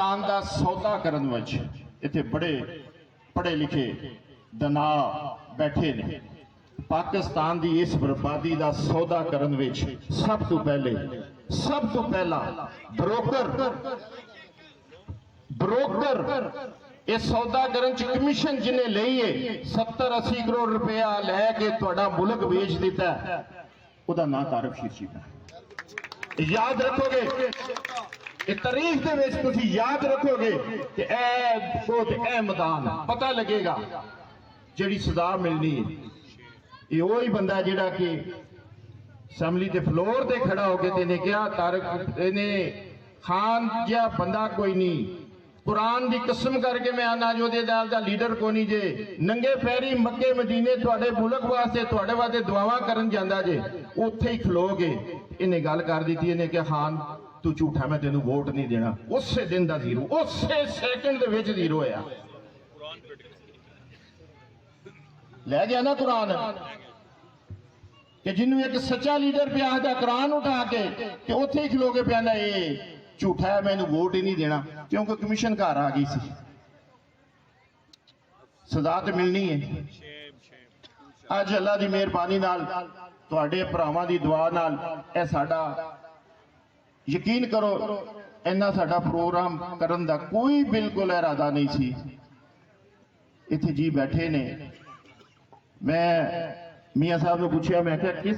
पाकिस्तान का सौदा करन विच इत्थे बड़े पढ़े लिखे दना बैठे ने। पाकिस्तान की इस बर्बादी का सौदा करन विच सब तो पहला ब्रोकर इस सौदा करन च कमीशन जिन्हें ली है 70-80 करोड़ रुपया लैके तुहाडा मुल्क बेच दिता, उहदा नाम तारक शीर्षिका। याद रखोगे तारीख दे विच तुसीं याद रखोगे कि ए मैदान पता लगेगा जिहड़ी सजा मिलनी है। ये वही बंदा है जिहड़ा कि असैम्बली के फ्लोर ते खड़ा होकर तेने कहा तारक इहने खान जिहा बंदा कोई नहीं, कुरान की कसम करके मैं आना जो दा लीडर को नहीं जे, नंगे पैरी मक्के मदीने तुहाडे मुल्क वास्ते तुहाडे वास्ते दुआवां करन जांदा जे, उत्थे ही खलोगे। इन्हें गल कर दी थी, इन्हें कहा खान तू झूठा, मैं तेन वोट नहीं देना। उस दिन का जीरो, उस सैकंड के जीरो होया, लै गया ना कुरान कि जिन्होंने एक सच्चा लीडर पे आखदा कुरान उठा के कि उत्थे ही खलोगे पे आंदा ये झूठा है, मैनू वोट ही नहीं देना, क्योंकि कमीशन घर आ गई सी। सजा तो मिलनी है। अज अल्लाह की मेहरबानी नाल तुहाडे भरावां दी दुआ नाल ए साडा यकीन करो इन्ना साडा प्रोग्राम करन दा कोई बिल्कुल इरादा नहीं सी। इत्थे जी बैठे ने, मैं मियाँ साहब ने पूछा, मैं क्या किस